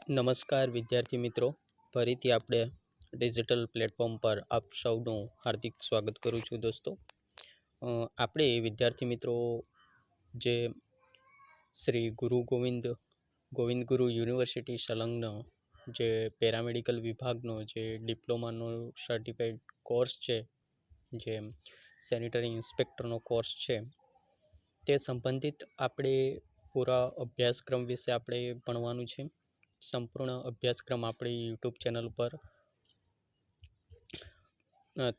નમસ્કાર વિદ્યાર્થી મિત્રો, ફરીથી આપણે ડિજિટલ પ્લેટફોર્મ પર આપ સૌનું હાર્દિક સ્વાગત કરું છું દોસ્તો. આપણે વિદ્યાર્થી મિત્રો જે શ્રી ગોવિંદ ગુરુ યુનિવર્સિટી સંલગ્ન જે પેરામેડિકલ વિભાગનો જે ડિપ્લોમાનો સર્ટિફાઈડ કોર્સ છે, જે સેનિટરી ઇન્સ્પેક્ટરનો કોર્સ છે, તે સંબંધિત આપણે પૂરા અભ્યાસક્રમ વિશે આપણે ભણવાનું છે. સંપૂર્ણ અભ્યાસક્રમ આપણી યુટ્યુબ ચેનલ પર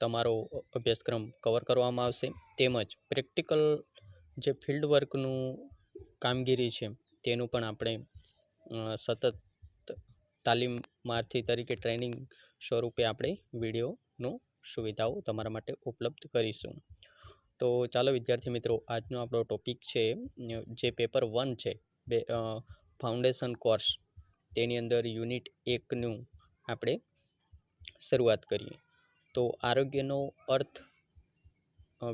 તમારો અભ્યાસક્રમ કવર કરવામાં આવશે. તેમજ પ્રેક્ટિકલ જે ફિલ્ડ વર્કનું કામગીરી છે તેનું પણ આપણે સતત તાલીમાર્થી તરીકે ટ્રેનિંગ સ્વરૂપે આપણે વિડીયોનું સુવિધાઓ તમારા માટે ઉપલબ્ધ કરીશું. તો ચાલો વિદ્યાર્થી મિત્રો, આજનો આપણો ટોપિક છે જે પેપર 1 છે, ફાઉન્ડેશન કોર્સ, તેની અંદર યુનિટ 1નું આપણે શરૂઆત કરીએ. તો આરોગ્યનો અર્થ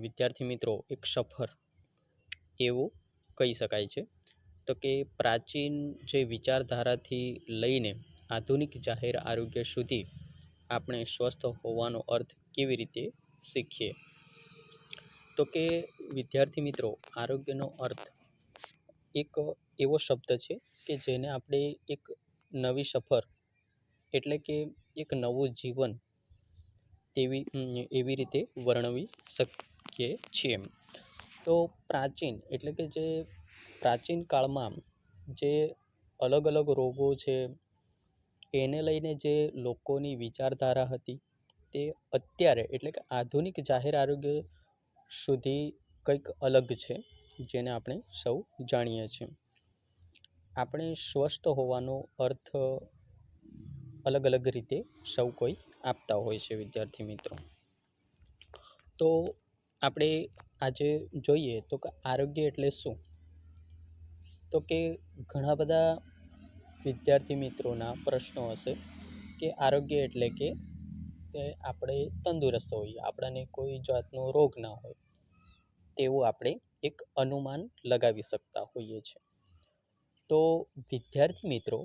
વિદ્યાર્થી મિત્રો એક સફર એવું કહી શકાય છે. તો કે પ્રાચીન જે વિચારધારાથી લઈને આધુનિક જાહેર આરોગ્ય સુધી આપણે સ્વસ્થ હોવાનો અર્થ કેવી રીતે શીખીએ. તો કે વિદ્યાર્થી મિત્રો, આરોગ્યનો અર્થ એક એવો શબ્દ છે કે જેને આપણે એક નવી સફર એટલે કે એક નવું જીવન એવી રીતે વર્ણવી શકીએ છીએ. તો પ્રાચીન એટલે કે જે પ્રાચીન કાળમાં જે અલગ અલગ રોગો છે એને લઈને જે લોકોની વિચારધારા હતી, તે અત્યારે એટલે કે આધુનિક જાહેર આરોગ્ય સુધી કંઈક અલગ છે, જેને આપણે સૌ જાણીએ છીએ. આપણે સ્વસ્થ હોવાનો અર્થ અલગ અલગ રીતે સૌ કોઈ આપતા હોય છે વિદ્યાર્થી મિત્રો. તો આપણે આજે જોઈએ તો કે આરોગ્ય એટલે શું. તો કે ઘણા બધા વિદ્યાર્થી મિત્રોના પ્રશ્નો હશે કે આરોગ્ય એટલે કે આપણે તંદુરસ્ત હોઈએ, આપણને કોઈ જાતનો રોગ ના હોય, તેવું આપણે એક અનુમાન લગાવી શકતા હોઈએ છીએ. તો વિદ્યાર્થી મિત્રો,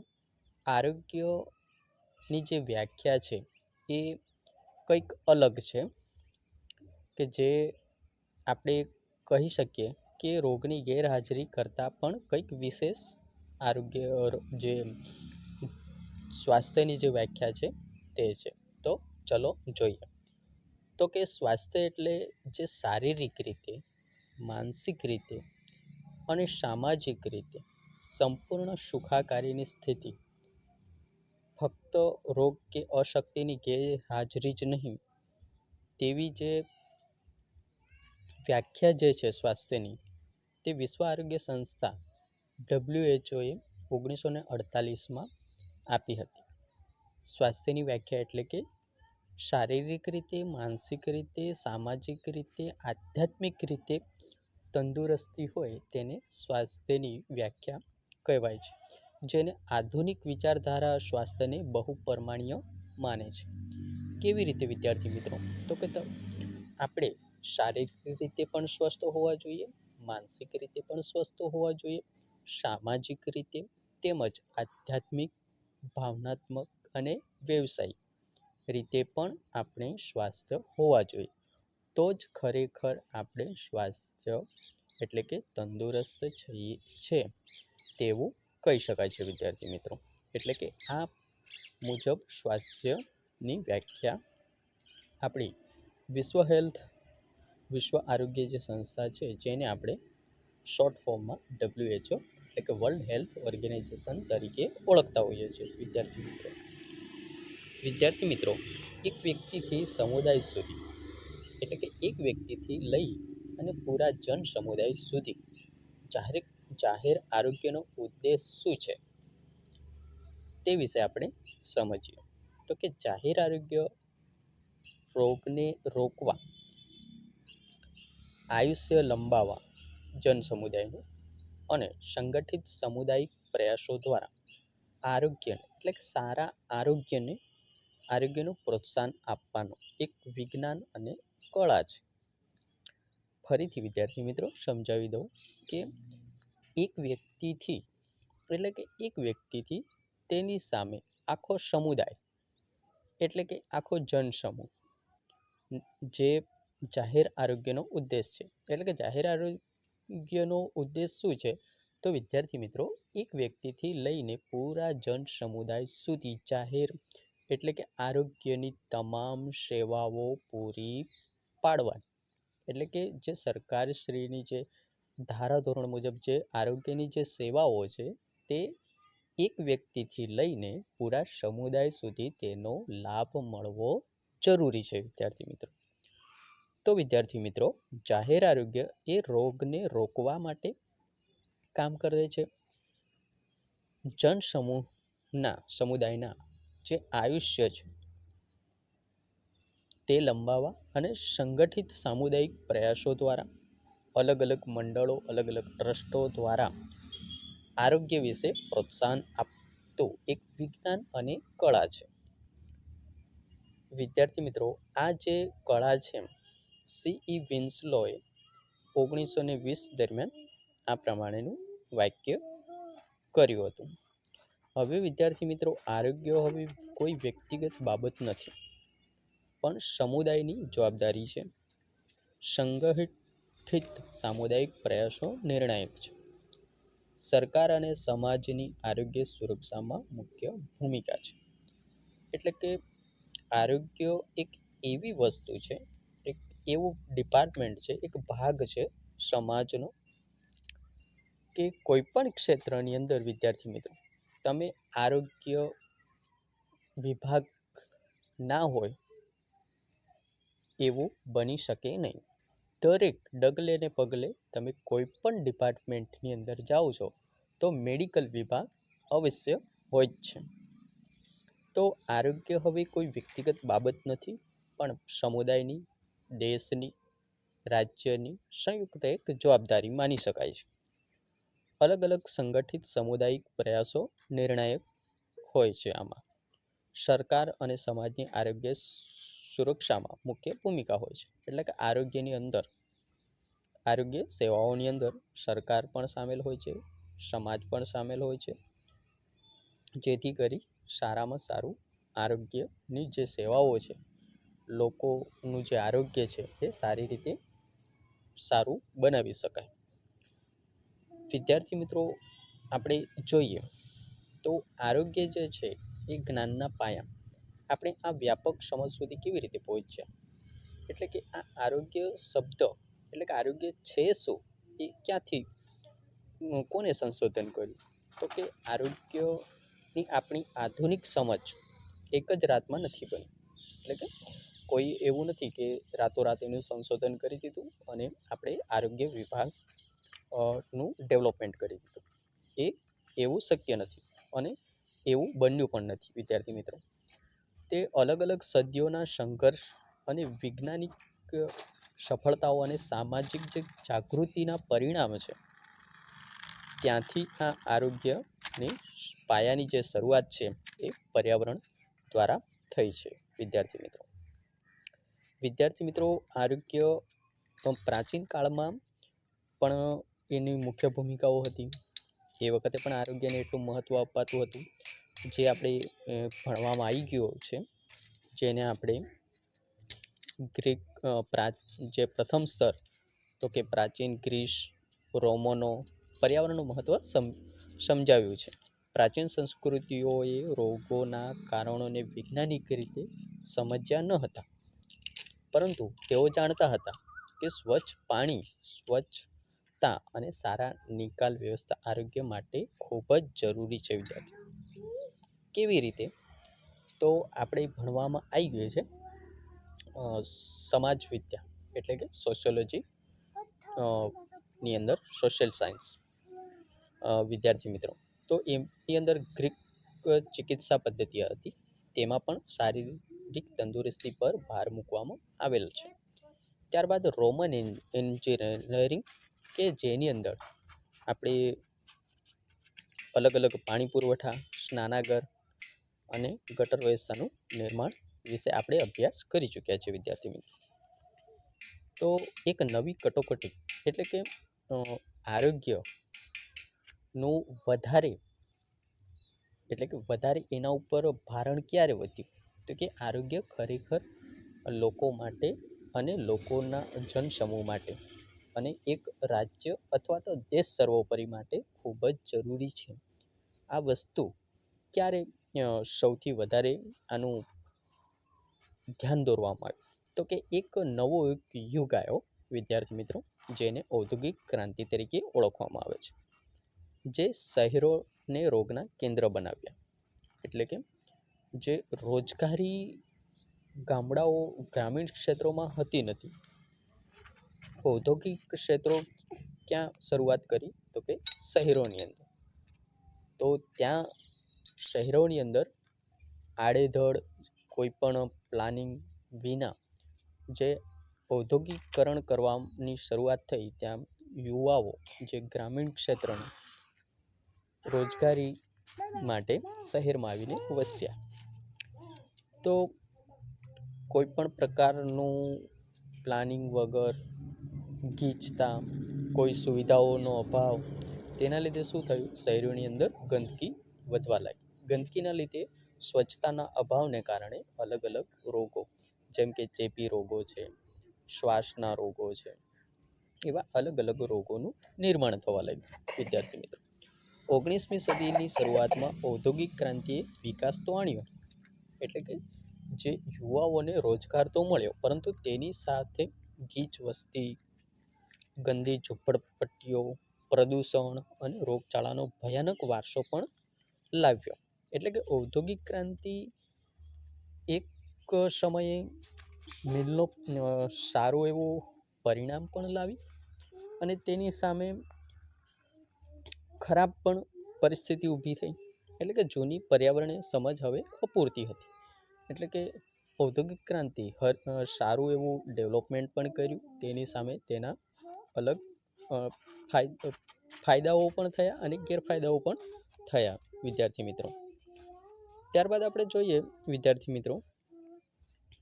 આરોગ્યની જે વ્યાખ્યા છે એ કંઈક અલગ છે, કે જે આપણે કહી શકીએ કે રોગની ગેરહાજરી કરતાં પણ કંઈક વિશેષ આરોગ્ય જે સ્વાસ્થ્યની જે વ્યાખ્યા છે તે છે. તો ચલો જોઈએ. તો કે સ્વાસ્થ્ય એટલે જે શારીરિક રીતે, માનસિક રીતે અને સામાજિક રીતે સંપૂર્ણ સુખાકારીની સ્થિતિ. ફક્ત રોગ કે અશક્તિની ગેરહાજરી જ નહીં, તેવી જે વ્યાખ્યા જે છે સ્વાસ્થ્યની, તે વિશ્વ આરોગ્ય સંસ્થા WHOએ 1948માં આપી હતી. સ્વાસ્થ્યની વ્યાખ્યા એટલે કે શારીરિક રીતે, માનસિક રીતે, સામાજિક રીતે, આધ્યાત્મિક રીતે તંદુરસ્તી હોય તેને સ્વાસ્થ્યની વ્યાખ્યા કહેવાય છે, જેને આધુનિક વિચારધારા સ્વાસ્થ્યને બહુ પરમાણ્ય માને છે. કેવી રીતે વિદ્યાર્થી મિત્રો? તો કે આપણે શારીરિક રીતે પણ સ્વસ્થ હોવા જોઈએ, માનસિક રીતે પણ સ્વસ્થ હોવા જોઈએ, સામાજિક રીતે તેમજ આધ્યાત્મિક, ભાવનાત્મક અને વ્યવસાયિક રીતે પણ આપણે સ્વાસ્થ્ય હોવા જોઈએ. તો જ ખરેખર આપણે સ્વાસ્થ્ય એટલે કે તંદુરસ્ત છે તેવું કહી શકાય છે વિદ્યાર્થી મિત્રો. એટલે કે આ મુજબ સ્વાસ્થ્યની વ્યાખ્યા આપણી વિશ્વ આરોગ્ય જે સંસ્થા છે, જેને આપણે શોર્ટ ફોર્મમાં WHO એટલે કે વર્લ્ડ હેલ્થ ઓર્ગેનાઇઝેશન તરીકે ઓળખતા હોઈએ છીએ વિદ્યાર્થી મિત્રો. એક વ્યક્તિથી સમુદાય સુધી એટલે કે એક વ્યક્તિથી લઈ અને પૂરા જન સમુદાય સુધી જાહેર આરોગ્યનો ઉદ્દેશ શું છે તે વિશે આપણે સમજીએ. તો કે જાહેર આરોગ્ય રોગને રોકવા, આયુષ્ય લંબાવવા જન સમુદાયનું અને સંગઠિત સામુદાયિક પ્રયાસો દ્વારા આરોગ્યને એટલે કે સારા આરોગ્યનું પ્રોત્સાહન આપવાનું એક વિજ્ઞાન અને કળા છે. ફરીથી વિદ્યાર્થી મિત્રો સમજાવી દઉં કે એક વ્યક્તિથી તેની સામે આખો સમુદાય એટલે કે આખો જનસમૂહ જે જાહેર આરોગ્યનો ઉદ્દેશ છે, એટલે કે જાહેર આરોગ્યનો ઉદ્દેશ શું છે? તો વિદ્યાર્થી મિત્રો, એક વ્યક્તિથી લઈને પૂરા જન સમુદાય સુધી જાહેર એટલે કે આરોગ્યની તમામ સેવાઓ પૂરી પાડવા, એટલે કે જે સરકારશ્રીની જે ધારાધોરણ મુજબ જે આરોગ્યની જે સેવાઓ છે તે એક વ્યક્તિથી લઈને પૂરા સમુદાય સુધી તેનો લાભ મળવો જરૂરી છે વિદ્યાર્થી મિત્રો. તો વિદ્યાર્થી મિત્રો, જાહેર આરોગ્ય એ રોગને રોકવા માટે કામ કરે છે. સમુદાયના જે આયુષ્ય છે તે લંબાવવા અને સંગઠિત સામુદાયિક પ્રયાસો દ્વારા અલગ અલગ મંડળો, અલગ અલગ ટ્રસ્ટો દ્વારા આરોગ્ય વિશે પ્રોત્સાહન આપતું એક વિજ્ઞાન અને કળા છે. વિદ્યાર્થી મિત્રો, આ જે કળા છે, સી.ઈ. વિન્સલોએ 1920 દરમિયાન આ પ્રમાણેનું વાક્ય કર્યું હતું. હવે વિદ્યાર્થી મિત્રો, આરોગ્ય હવે કોઈ વ્યક્તિગત બાબત નથી, પણ સમુદાયની જવાબદારી છે. સંગઠિત સામુદાયિક પ્રયાસો નિર્ણાયક છે. સરકાર અને સમાજની આરોગ્ય સુરક્ષામાં મુખ્ય ભૂમિકા છે. એટલે કે આરોગ્ય એક એવી વસ્તુ છે, એક એવું ડિપાર્ટમેન્ટ છે, એક ભાગ છે સમાજનો, કે કોઈ પણ ક્ષેત્રની અંદર વિદ્યાર્થી મિત્રો તમે આરોગ્ય વિભાગ ના હોય એવું બની શકે નહીં. દરેક ડગલે ને પગલે તમે કોઈ પણ ડિપાર્ટમેન્ટની અંદર જાઓ છો તો મેડિકલ વિભાગ અવશ્ય હોય જ છે. તો આરોગ્ય હવે કોઈ વ્યક્તિગત બાબત નથી, પણ સમુદાયની, દેશની, રાજ્યની સંયુક્ત એક જવાબદારી માની શકાય છે. અલગ અલગ સંગઠિત સામુદાયિક પ્રયાસો નિર્ણાયક હોય છે. આમાં સરકાર અને સમાજની આરોગ્ય સુરક્ષામાં મુખ્ય ભૂમિકા હોય છે. એટલે કે આરોગ્યની અંદર, આરોગ્ય સેવાઓની અંદર સરકાર પણ સામેલ હોય છે, સમાજ પણ સામેલ હોય છે, જેથી કરી સારામાં સારું આરોગ્યની જે સેવાઓ છે, લોકોનું જે આરોગ્ય છે એ સારી રીતે સારું બનાવી શકાય. વિદ્યાર્થી મિત્રો, આપણે જોઈએ તો આરોગ્ય જે છે એ જ્ઞાનના પાયા. આપણે આ વ્યાપક સમજ સુધી કેવી રીતે પહોંચ્યા? એટલે કે આ આરોગ્ય શબ્દ એટલે કે આરોગ્ય છે શું, એ ક્યાંથી, કોને સંશોધન કર્યું? તો કે આરોગ્યની આપણી આધુનિક સમજ એક જ રાતમાં નથી બની. એટલે કે કોઈ એવું નથી કે રાતોરાત એનું સંશોધન કરી દીધું અને આપણે આરોગ્ય વિભાગ નું ડેવલપમેન્ટ કરી દીધું. એ એવું શક્ય નથી અને એવું બન્યું પણ નથી વિદ્યાર્થી મિત્રો. તે અલગ અલગ સદીઓના સંઘર્ષ અને વૈજ્ઞાનિક સફળતાઓ અને સામાજિક જે જાગૃતિના પરિણામ છે, ત્યાંથી આ આરોગ્યની પાયાની જે શરૂઆત છે એ પર્યાવરણ દ્વારા થઈ છે વિદ્યાર્થી મિત્રો. વિદ્યાર્થી મિત્રો, આરોગ્ય પ્રાચીન કાળમાં પણ એની મુખ્ય ભૂમિકાઓ હતી. એ વખતે પણ આરોગ્યને એટલું મહત્ત્વ અપાતું હતું જે આપણે ભણવામાં આવી ગયો છે, જેને આપણે ગ્રીક જે પ્રથમ સ્તર તો કે પ્રાચીન ગ્રીસ, રોમનો પર્યાવરણનું મહત્ત્વ સમજાવ્યું છે. પ્રાચીન સંસ્કૃતિઓએ રોગોના કારણોને વૈજ્ઞાનિક રીતે સમજ્યા ન હતા, પરંતુ તેઓ જાણતા હતા કે સ્વચ્છ પાણી, સ્વચ્છતા અને સારા નિકાલ વ્યવસ્થા આરોગ્ય માટે ખૂબ જ જરૂરી છે વિદ્યાર્થીઓ. કેવી રીતે? તો આપણે ભણવામાં આવી ગયું છે સમાજ વિદ્યા એટલે કે સોશિયોલોજી ની અંદર સોશિયલ સાયન્સ વિદ્યાર્થી મિત્રો. તો એની અંદર ગ્રીક ચિકિત્સા પદ્ધતિ હતી, તેમાં પણ શારીરિક તંદુરસ્તી પર ભાર મૂકવામાં આવેલ છે. ત્યારબાદ રોમન એન્જિનિયરિંગ કે જેની અંદર આપણે અલગ અલગ પાણી પુરવઠા, સ્નાનાગર અને ગટર વ્યવસ્થાનું નિર્માણ વિશે આપણે અભ્યાસ કરી ચૂક્યા છીએ વિદ્યાર્થી મિત્રો. તો એક નવી કટોકટી એટલે કે આરોગ્યનું વધારે એટલે કે વધારે એના ઉપર ભારણ ક્યારે વધ્યું? તો કે આરોગ્ય ખરેખર લોકો માટે અને લોકોના જનસમૂહ માટે અને એક રાજ્ય અથવા તો દેશ સર્વોપરી માટે ખૂબ જ જરૂરી છે. આ વસ્તુ ક્યારે સૌથી વધારે આનું ધ્યાન દોરવામાં આવ્યું? તો કે એક નવો યુગ આવ્યો વિદ્યાર્થી મિત્રો, જેને ઔદ્યોગિક ક્રાંતિ તરીકે ઓળખવામાં આવે છે, જે શહેરોને રોગના કેન્દ્ર બનાવ્યા. એટલે કે જે રોજગારી ગામડાઓ ગ્રામીણ ક્ષેત્રોમાં હતી નથી, ઔદ્યોગિક ક્ષેત્રો ક્યાં શરૂઆત કરી? તો કે શહેરોની અંદર. તો ત્યાં શહેરોની અંદર આડેધડ કોઈ પણ પ્લાનિંગ વિના જે ઔદ્યોગિકરણ કરવાની શરૂઆત થઈ, ત્યાં યુવાઓ જે ગ્રામીણ ક્ષેત્રની રોજગારી માટે શહેરમાં આવીને વસ્યા. તો કોઈ પણ પ્રકારનું પ્લાનિંગ વગર, ગીચતા, કોઈ સુવિધાઓનો અભાવ, તેના લીધે શું થયું? શહેરોની અંદર ગંદકી વધવા લાગી. ગંદકીના લીધે સ્વચ્છતાના અભાવને કારણે અલગ અલગ રોગો, જેમ કે ચેપી રોગો છે, શ્વાસના રોગો છે, એવા અલગ અલગ રોગોનું નિર્માણ થવા લાગ્યું. વિદ્યાર્થી મિત્રો, 19મી સદીની શરૂઆતમાં ઔદ્યોગિક ક્રાંતિએ વિકાસ તો આણ્યો, એટલે કે જે યુવાઓને રોજગાર તો મળ્યો, પરંતુ તેની સાથે ગીચ વસ્તી, ગંદી ઝૂંપડપટ્ટીઓ, પ્રદૂષણ અને રોગચાળાનો ભયાનક વારસો પણ લાવ્યો. એટલે કે ઔદ્યોગિક ક્રાંતિ એક સમયે મિલનો સારું એવું પરિણામ પણ લાવી અને તેની સામે ખરાબ પણ પરિસ્થિતિ ઊભી થઈ. એટલે કે જૂની પર્યાવરણીય સમજ હવે અપૂરતી હતી. એટલે કે ઔદ્યોગિક ક્રાંતિ સારું એવું ડેવલપમેન્ટ પણ કર્યું, તેની સામે તેના અલગ ફાયદાઓ પણ થયા અને ગેરફાયદાઓ પણ થયા. વિદ્યાર્થી મિત્રો, ત્યારબાદ આપણે જોઈએ વિદ્યાર્થી મિત્રો,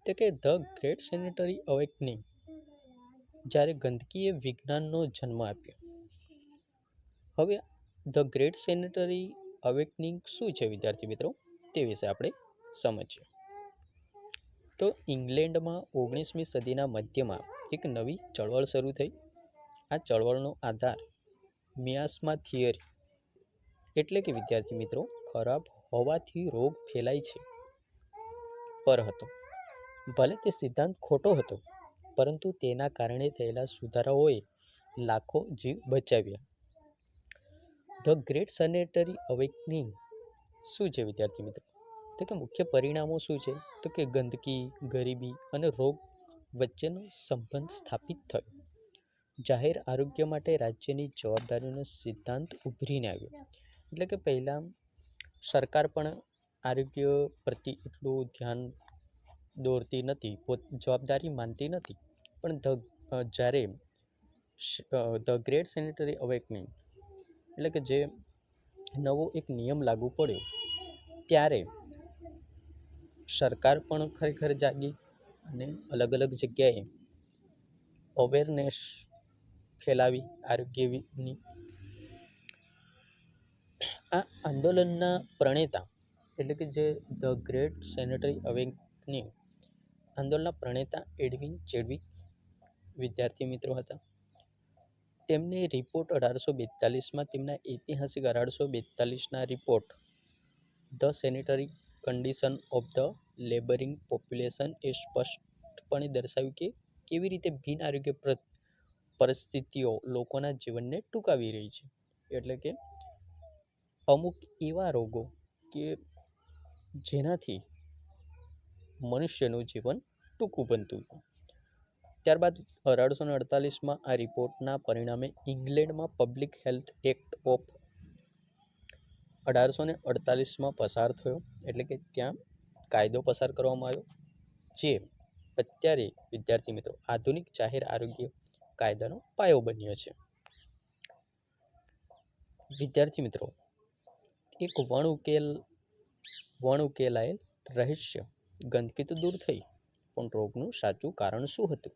તો કે ધ ગ્રેટ સેનિટરી અવેકનિંગ, જ્યારે ગંદકીએ વિજ્ઞાનનો જન્મ આપ્યો. હવે ધ ગ્રેટ સેનિટરી અવેકનિંગ શું છે વિદ્યાર્થી મિત્રો, તે વિશે આપણે સમજીએ. તો ઇંગ્લેન્ડમાં 19મી સદીના મધ્યમાં એક નવી ચળવળ શરૂ થઈ. આ ચળવળનો આધાર મિયાસ્મા થિયરી, એટલે કે વિદ્યાર્થી મિત્રો, ખરાબ હવાથી રોગ ફેલાય છે પર હતો. ભલે તે સિદ્ધાંત ખોટો હતો, પરંતુ તેના કારણે થયેલા સુધારાઓએ લાખો જીવ બચાવ્યા. ધ ગ્રેટ સેનેટરી અવેકનિંગ શું છે વિદ્યાર્થી મિત્રો? તો કે મુખ્ય પરિણામો શું છે? તો કે ગંદકી, ગરીબી અને રોગ વચ્ચેનો સંબંધ સ્થાપિત થયો. જાહેર આરોગ્ય માટે રાજ્યની જવાબદારીનો સિદ્ધાંત ઉભરીને આવ્યો. એટલે કે પહેલાં સરકાર પણ આરોગ્ય પ્રતિ એટલું ધ્યાન દોરતી નથી, જવાબદારી માનતી નથી. પણ જ્યારે ધ ગ્રેટ સેનિટરી અવેકનિંગ, એટલે કે જે નવો એક નિયમ લાગુ પડ્યો, ત્યારે સરકાર પણ ખરેખર જાગી અને અલગ અલગ જગ્યાએ અવેરનેસ ફેલાવી આરોગ્યની. આ આંદોલનના પ્રણેતા, એટલે કે જે ધ ગ્રેટ સેનિટરી અવેકનિંગ આંદોલનના પ્રણેતા એડવિન ચેડવિક વિદ્યાર્થી મિત્રો હતા. તેમને રિપોર્ટ 1842માં, તેમના ઐતિહાસિક 1842ના report the sanitary condition of the labouring population એ સ્પષ્ટપણે દર્શાવ્યું કે કેવી રીતે બિન આરોગ્યપ્રદ પરિસ્થિતિઓ લોકોના જીવનને ટૂંકાવી રહી છે. એટલે કે અમુક એવા રોગો કે જેનાથી મનુષ્યનું જીવન ટૂંકું બનતું હતું. ત્યારબાદ 1848માં આ રિપોર્ટના પરિણામે ઇંગ્લેન્ડમાં પબ્લિક હેલ્થ એક્ટ ઓફ 1848માં પસાર થયો. એટલે કે ત્યાં કાયદો પસાર કરવામાં આવ્યો, જે અત્યારે વિદ્યાર્થી મિત્રો આધુનિક જાહેર આરોગ્ય કાયદાનો પાયો બન્યો છે. વિદ્યાર્થી મિત્રો, એક વણઉકેલાયેલ રહસ્ય, ગંદકી તો દૂર થઈ, પણ રોગનું સાચું કારણ શું હતું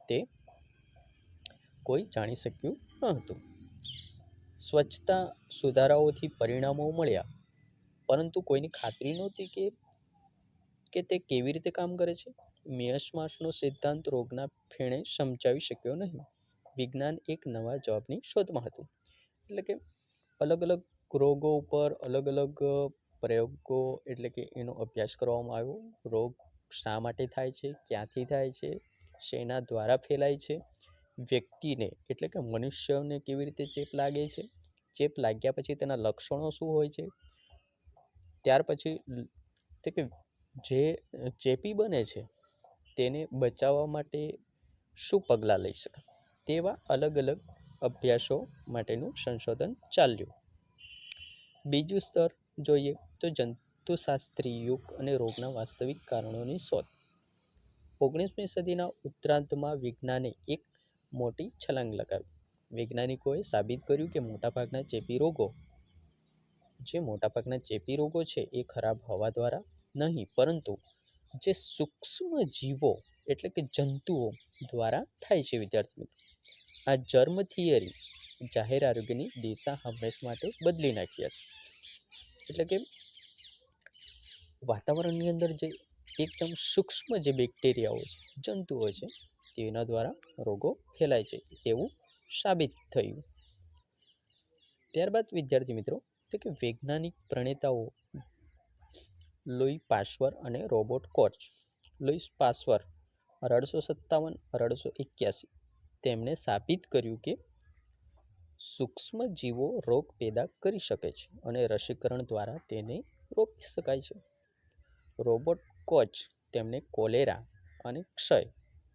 તે કોઈ જાણી શક્યું ન હતું. સ્વચ્છતા સુધારાઓથી પરિણામો મળ્યા, પરંતુ કોઈની ખાતરી નહોતી કે તે કેવી રીતે કામ કરે છે. મિયર્સમાર્શનો સિદ્ધાંત રોગના ફેણે સમજાવી શક્યો નહીં. વિજ્ઞાન એક નવા જવાબની શોધમાં હતું. એટલે કે અલગ અલગ રોગો ઉપર અલગ અલગ પ્રયોગો એટલે કે એનો અભ્યાસ કરવામાં આવ્યો. રોગ શા માટે થાય છે, ક્યાંથી થાય છે, શેના દ્વારા ફેલાય છે, વ્યક્તિને એટલે કે મનુષ્યને કેવી રીતે ચેપ લાગે છે, ચેપ લાગ્યા પછી તેના લક્ષણો શું હોય છે, ત્યાર પછી તે કે જે ચેપી બને છે તેને બચાવવા માટે શું પગલાં લઈ શકાય, તેવા અલગ અલગ અભ્યાસો માટેનું સંશોધન ચાલ્યું. બીજું સ્તર જોઈએ તો જંતુશાસ્ત્રી યુગ અને રોગના વાસ્તવિક કારણોની શોધ. 19મી સદીના ઉત્તરાર્ધમાં વિજ્ઞાને એક મોટી છલાંગ લગાવી. વૈજ્ઞાનિકોએ સાબિત કર્યું કે મોટાભાગના ચેપી રોગો છે એ ખરાબ હવા દ્વારા નહીં, પરંતુ જે સૂક્ષ્મ જીવો એટલે કે જંતુઓ દ્વારા થાય છે. વિદ્યાર્થી મિત્રો, આ જર્મ થિયરી જાહેર આરોગ્યની દિશા હંમેશ માટે બદલી નાખી હતી. એટલે કે વાતાવરણની અંદર જે એકદમ સૂક્ષ્મ જે બેક્ટેરિયાઓ છે, જંતુઓ છે, તેના દ્વારા રોગો ફેલાય છે એવું સાબિત થયું. ત્યારબાદ વિદ્યાર્થી મિત્રો, તો કે વૈજ્ઞાનિક પ્રણેતાઓ લુઈ પાશ્ચર અને રોબર્ટ કોચ. લુઈસ પાશ્ચર 1857-1881 તેમણે સાબિત કર્યું કે સૂક્ષ્મ જીવો રોગ પેદા કરી શકે છે અને રસીકરણ દ્વારા તેને રોકી શકાય છે. રોબર્ટ કોચ તેમણે કોલેરા અને ક્ષય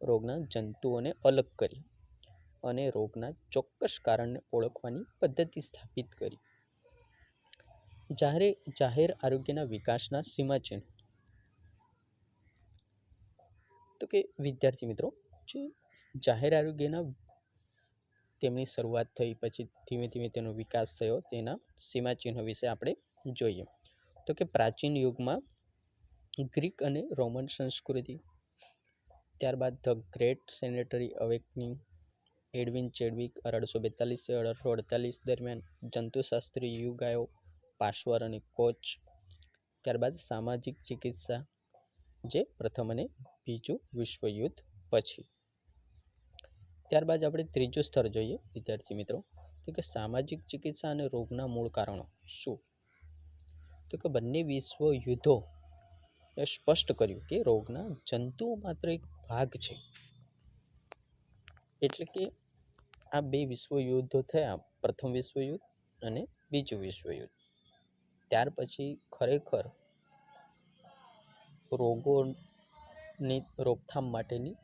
રોગના જંતુઓને અલગ કરી અને રોગના ચોક્કસ કારણને ઓળખવાની પદ્ધતિ સ્થાપિત કરી. જાહેર આરોગ્યના વિકાસના સીમાચિહ્ન. તો કે વિદ્યાર્થી મિત્રો, જે જાહેર આરોગ્યના તેમની શરૂઆત થઈ પછી ધીમે ધીમે તેનો વિકાસ થયો, તેના સીમાચિહ્નો વિશે આપણે જોઈએ. તો કે પ્રાચીન યુગમાં ગ્રીક અને રોમન સંસ્કૃતિ, ત્યારબાદ the great sanitary awakening, Edwin ચેડવિક 1842-1848 દરમિયાન જંતુશાસ્ત્રી યુગ આવ્યો, પાશ્ચર અને કોચ. ત્યારબાદ સામાજિક ચિકિત્સા, જે પ્રથમ અને બીજું વિશ્વયુદ્ધ પછી. ત્યારબાદ આપણે ત્રીજું સ્તર જોઈએ વિદ્યાર્થી મિત્રો, તો કે સામાજિક ચિકિત્સા અને રોગના મૂળ કારણો શું. તો કે બંને વિશ્વયુદ્ધો એ સ્પષ્ટ કર્યું કે રોગના જંતુઓ માત્ર એક ભાગ છે. એટલે કે આ બે વિશ્વયુદ્ધો થયા, પ્રથમ વિશ્વયુદ્ધ અને બીજું વિશ્વયુદ્ધ. ત્યાર પછી ખરેખર રોગોની રોકથામ માટેની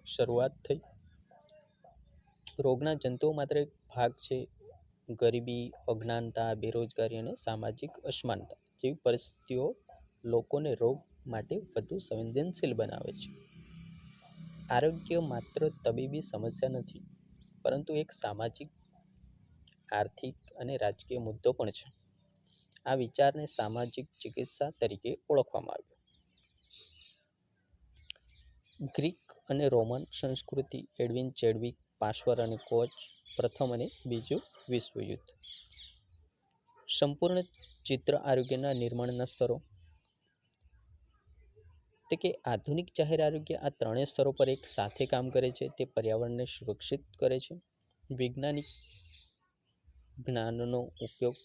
શરૂઆત થઈ. રોગના જંતુઓ માત્ર એક ભાગ છે. ગરીબી, અજ્ઞાનતા, બેરોજગારી અને સામાજિક અસમાનતા જેવી પરિસ્થિતિઓ લોકોને રોગ માટે વધુ સંવેદનશીલ બનાવે છે. આરોગ્ય માત્ર તબીબી સમસ્યા નથી, પરંતુ એક સામાજિક, આર્થિક અને રાજકીય મુદ્દો પણ છે. આ વિચારને સામાજિક ચિકિત્સા તરીકે ઓળખવામાં આવ્યો. ગ્રીક અને રોમન સંસ્કૃતિ, એડવિન ચેડવિક, પાશ્ચર અને કોચ, પ્રથમ અને બીજું વિશ્વયુદ્ધ. સંપૂર્ણ ચિત્ર આરોગ્યના નિર્માણના સ્તરો. તે કે આધુનિક જાહેર આરોગ્ય આ ત્રણેય સ્તરો પર એક સાથે કામ કરે છે. તે પર્યાવરણને સુરક્ષિત કરે છે, વૈજ્ઞાનિક જ્ઞાનનો ઉપયોગ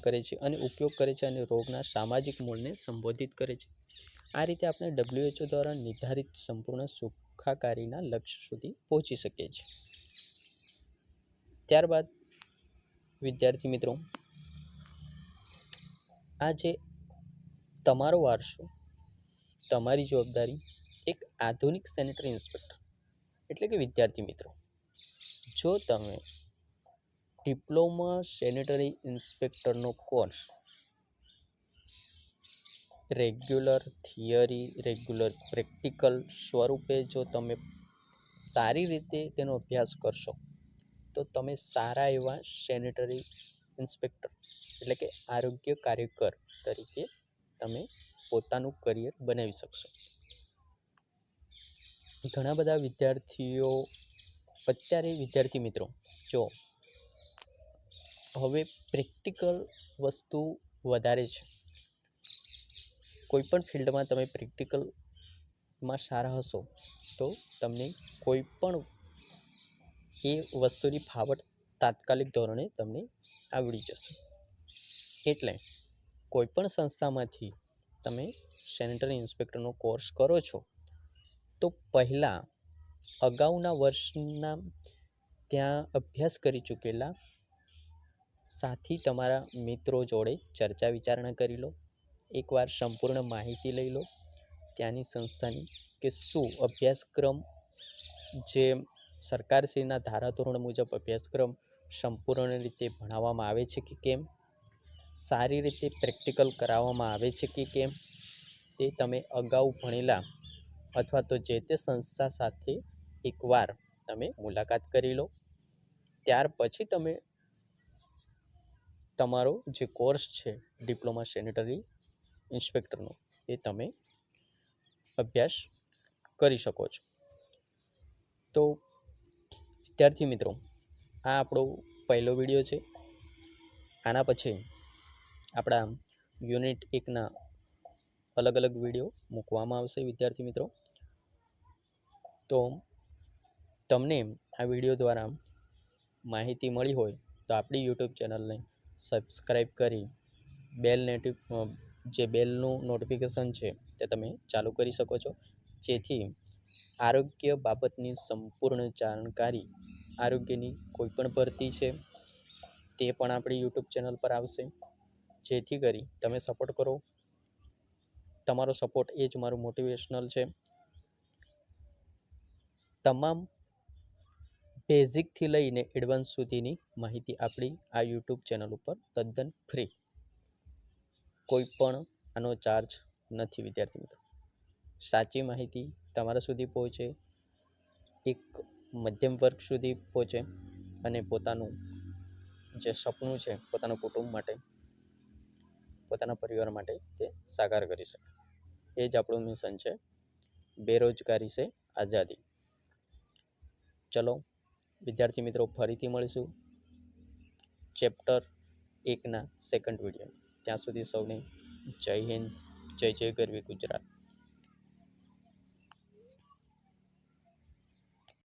કરે છે અને રોગના સામાજિક મૂળને સંબોધિત કરે છે. આ રીતે આપણે WHO દ્વારા નિર્ધારિત સંપૂર્ણ સુખાકારીના લક્ષ્ય સુધી પહોંચી શકીએ છીએ. ત્યારબાદ વિદ્યાર્થી મિત્રો, આ જે તમારો વારસો, તમારી જવાબદારી, એક આધુનિક સેનેટરી ઇન્સ્પેક્ટર એટલે કે વિદ્યાર્થી મિત્રો, જો તમે ડિપ્લોમા સેનેટરી ઇન્સ્પેક્ટરનો course regular theory, regular practical સ્વરૂપે જો તમે સારી રીતે તેનો અભ્યાસ કરશો, તો તમે સારા એવા સેનેટરી ઇન્સ્પેક્ટર એટલે કે આરોગ્ય કાર્યકર તરીકે તમે પોતાનું કરિયર બનાવી શકશો. ઘણા બધા વિદ્યાર્થીઓ અત્યારે, વિદ્યાર્થી મિત્રો, જો હવે પ્રેક્ટિકલ વસ્તુ વધારે છે. કોઈ પણ ફિલ્ડમાં તમે પ્રેક્ટિકલમાં સારા હશો તો તમને કોઈ પણ એ વસ્તુની ફાવટ તાત્કાલિક ધોરણે તમને આવડી જશે. એટલે કોઈ પણ સંસ્થામાંથી તમે સેનેટરી ઇન્સ્પેક્ટરનો કોર્સ કરો છો તો પહેલાં અગાઉના વર્ષના ત્યાં અભ્યાસ કરી ચૂકેલા સાથી તમારા મિત્રો જોડે ચર્ચા વિચારણા કરી લો. એકવાર સંપૂર્ણ માહિતી લઈ લો ત્યાંની સંસ્થાની કે શું અભ્યાસક્રમ જે સરકારશ્રીના ધારાધોરણ મુજબ અભ્યાસક્રમ સંપૂર્ણ રીતે ભણાવવામાં આવે છે કે કેમ, સારી રીતે પ્રેક્ટિકલ કરાવવામાં આવે છે કે કેમ, તે તમે અગાઉ ભણેલા અથવા તો જે તે સંસ્થા સાથે એકવાર તમે મુલાકાત કરી લો. ત્યાર પછી તમે તમારો જે કોર્સ છે ડિપ્લોમા સેનેટરી ઇન્સ્પેક્ટરનો એ તમે અભ્યાસ કરી શકો છો. તો વિદ્યાર્થી મિત્રો, આ આપણો પહેલો વિડીયો છે. આના પછી આપણા યુનિટ 1ના અલગ અલગ વિડીયો મૂકવામાં આવશે વિદ્યાર્થી મિત્રો. તો તમને આ વિડીયો દ્વારા માહિતી મળી હોય તો આપણી યુટ્યુબ ચેનલને સબસ્ક્રાઈબ કરી જે બેલનું નોટિફિકેશન છે તે તમે ચાલુ કરી શકો છો, જેથી આરોગ્ય બાબતની સંપૂર્ણ જાણકારી, આરોગ્યની કોઈ પણ ભરતી છે તે પણ આપણી યુટ્યુબ ચેનલ પર આવશે. જેથી કરી તમે સપોર્ટ કરો. તમારો સપોર્ટ એ જ મારું મોટિવેશનલ છે. તમામ બેઝિકથી લઈને એડવાન્સ સુધીની માહિતી આપણી આ યુટ્યુબ ચેનલ ઉપર તદ્દન ફ્રી, કોઈ પણ આનો ચાર્જ નથી વિદ્યાર્થી મિત્રો. સાચી માહિતી તમારા સુધી પહોંચે, એક મધ્યમ વર્ગ સુધી પહોંચે અને પોતાનું જે સપનું છે પોતાના કુટુંબ માટે, પોતાના પરિવાર માટે તે સાકાર કરી શકે. એ જ આપણું મિશન છે, બેરોજગારી સે આઝાદી. ચલો વિદ્યાર્થી મિત્રો, ફરીથી મળીશું ચેપ્ટર 1ના સેકન્ડ વિડીયો. ત્યાં સુધી સૌને જય હિન્દ, જય જય ગરવી ગુજરાત.